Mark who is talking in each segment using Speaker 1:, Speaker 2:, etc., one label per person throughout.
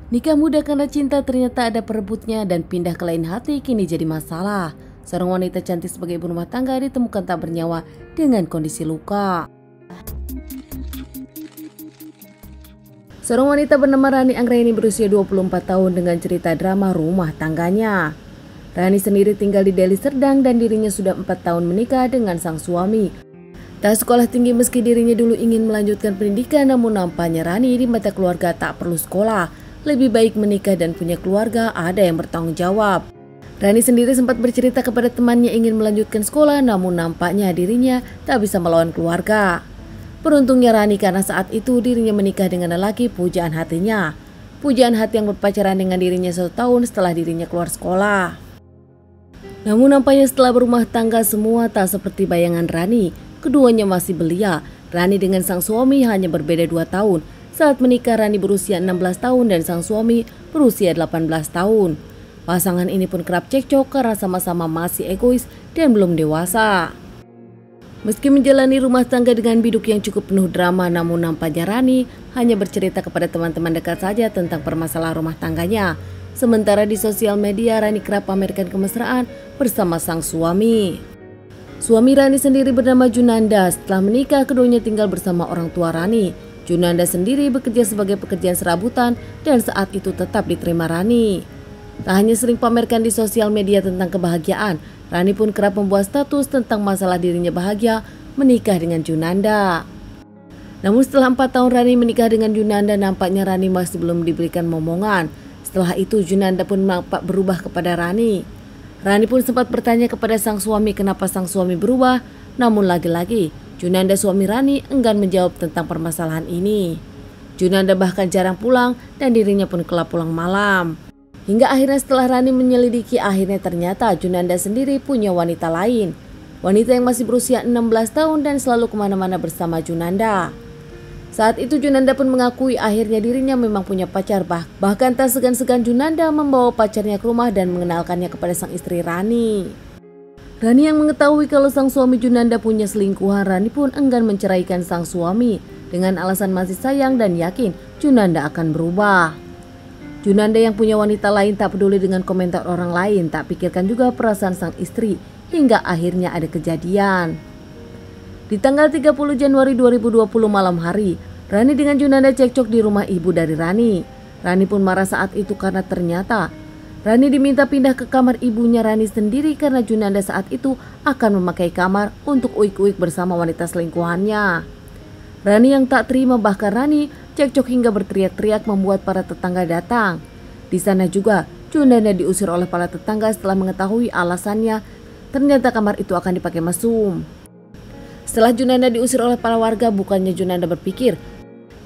Speaker 1: Nikah muda karena cinta ternyata ada perebutnya dan pindah ke lain hati kini jadi masalah. Seorang wanita cantik sebagai ibu rumah tangga ditemukan tak bernyawa dengan kondisi luka. Seorang wanita bernama Rani Anggraini berusia 24 tahun dengan cerita drama rumah tangganya. Rani sendiri tinggal di Deli Serdang dan dirinya sudah 4 tahun menikah dengan sang suami. Tak sekolah tinggi meski dirinya dulu ingin melanjutkan pendidikan, namun nampaknya Rani di mata keluarga tak perlu sekolah. Lebih baik menikah dan punya keluarga, ada yang bertanggung jawab. Rani sendiri sempat bercerita kepada temannya ingin melanjutkan sekolah, namun nampaknya dirinya tak bisa melawan keluarga. Beruntungnya Rani karena saat itu dirinya menikah dengan lelaki pujaan hatinya. Pujaan hati yang berpacaran dengan dirinya 1 tahun setelah dirinya keluar sekolah. Namun nampaknya setelah berumah tangga semua tak seperti bayangan Rani. Keduanya masih belia. Rani dengan sang suami hanya berbeda 2 tahun. Saat menikah Rani berusia 16 tahun dan sang suami berusia 18 tahun. Pasangan ini pun kerap cekcok karena sama-sama masih egois dan belum dewasa. Meski menjalani rumah tangga dengan biduk yang cukup penuh drama, namun nampaknya Rani hanya bercerita kepada teman-teman dekat saja tentang permasalahan rumah tangganya. Sementara di sosial media Rani kerap pamerkan kemesraan bersama sang suami. Suami Rani sendiri bernama Junanda. Setelah menikah keduanya tinggal bersama orang tua Rani. Junanda sendiri bekerja sebagai pekerjaan serabutan dan saat itu tetap diterima Rani. Tak hanya sering pamerkan di sosial media tentang kebahagiaan, Rani pun kerap membuat status tentang masalah dirinya bahagia menikah dengan Junanda. Namun setelah 4 tahun Rani menikah dengan Junanda, nampaknya Rani masih belum diberikan momongan. Setelah itu Junanda pun nampak berubah kepada Rani. Rani pun sempat bertanya kepada sang suami kenapa sang suami berubah, namun lagi-lagi Junanda suami Rani enggan menjawab tentang permasalahan ini. Junanda bahkan jarang pulang dan dirinya pun kelak pulang malam. Hingga akhirnya setelah Rani menyelidiki, akhirnya ternyata Junanda sendiri punya wanita lain. Wanita yang masih berusia 16 tahun dan selalu kemana-mana bersama Junanda. Saat itu Junanda pun mengakui akhirnya dirinya memang punya pacar, bahkan tak segan-segan Junanda membawa pacarnya ke rumah dan mengenalkannya kepada sang istri Rani. Rani yang mengetahui kalau sang suami Junanda punya selingkuhan, Rani pun enggan menceraikan sang suami dengan alasan masih sayang dan yakin Junanda akan berubah. Junanda yang punya wanita lain tak peduli dengan komentar orang lain, tak pikirkan juga perasaan sang istri, hingga akhirnya ada kejadian. Di tanggal 30 Januari 2020 malam hari, Rani dengan Junanda cekcok di rumah ibu dari Rani. Rani pun marah saat itu karena ternyata Rani diminta pindah ke kamar ibunya Rani sendiri karena Junanda saat itu akan memakai kamar untuk uik-uik bersama wanita selingkuhannya. Rani yang tak terima, bahkan Rani cekcok hingga berteriak-teriak membuat para tetangga datang. Di sana juga Junanda diusir oleh para tetangga setelah mengetahui alasannya ternyata kamar itu akan dipakai mesum. Setelah Junanda diusir oleh para warga, bukannya Junanda berpikir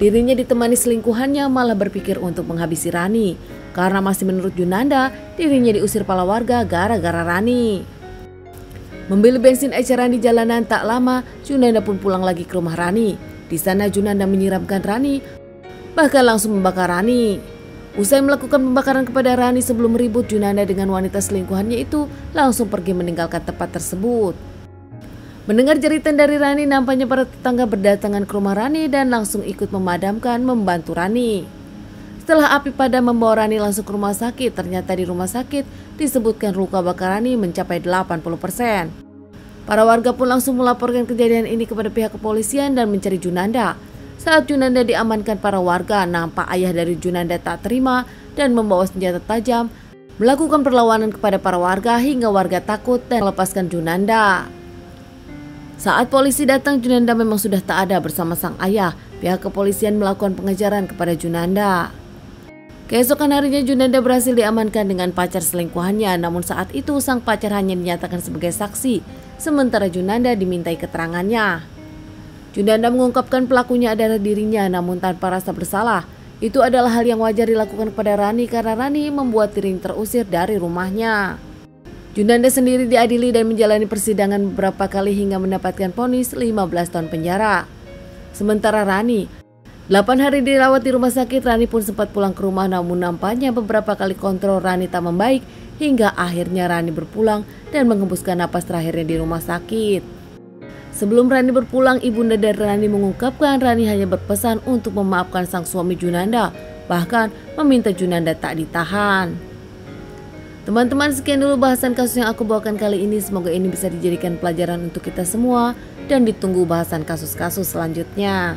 Speaker 1: dirinya ditemani selingkuhannya, malah berpikir untuk menghabisi Rani. Karena masih menurut Junanda, dirinya diusir para warga gara-gara Rani. Membeli bensin eceran di jalanan, tak lama Junanda pun pulang lagi ke rumah Rani. Di sana Junanda menyiramkan Rani, bahkan langsung membakar Rani. Usai melakukan pembakaran kepada Rani sebelum ribut, Junanda dengan wanita selingkuhannya itu langsung pergi meninggalkan tempat tersebut. Mendengar jeritan dari Rani, nampaknya para tetangga berdatangan ke rumah Rani dan langsung ikut memadamkan, membantu Rani. Setelah api padam membawa Rani langsung ke rumah sakit, ternyata di rumah sakit disebutkan luka bakar Rani mencapai 80%. Para warga pun langsung melaporkan kejadian ini kepada pihak kepolisian dan mencari Junanda. Saat Junanda diamankan para warga, nampak ayah dari Junanda tak terima dan membawa senjata tajam, melakukan perlawanan kepada para warga hingga warga takut dan melepaskan Junanda. Saat polisi datang, Junanda memang sudah tak ada bersama sang ayah. Pihak kepolisian melakukan pengejaran kepada Junanda. Keesokan harinya Junanda berhasil diamankan dengan pacar selingkuhannya, namun saat itu sang pacar hanya dinyatakan sebagai saksi, sementara Junanda dimintai keterangannya. Junanda mengungkapkan pelakunya adalah dirinya, namun tanpa rasa bersalah. Itu adalah hal yang wajar dilakukan kepada Rani karena Rani membuat dirinya terusir dari rumahnya. Junanda sendiri diadili dan menjalani persidangan beberapa kali hingga mendapatkan vonis 15 tahun penjara. Sementara Rani 8 hari dirawat di rumah sakit, Rani pun sempat pulang ke rumah, namun nampaknya beberapa kali kontrol Rani tak membaik hingga akhirnya Rani berpulang dan menghembuskan napas terakhirnya di rumah sakit. Sebelum Rani berpulang, ibunda dari Rani mengungkapkan Rani hanya berpesan untuk memaafkan sang suami Junanda bahkan meminta Junanda tak ditahan. Teman-teman, sekian dulu bahasan kasus yang aku bawakan kali ini. Semoga ini bisa dijadikan pelajaran untuk kita semua dan ditunggu bahasan kasus-kasus selanjutnya.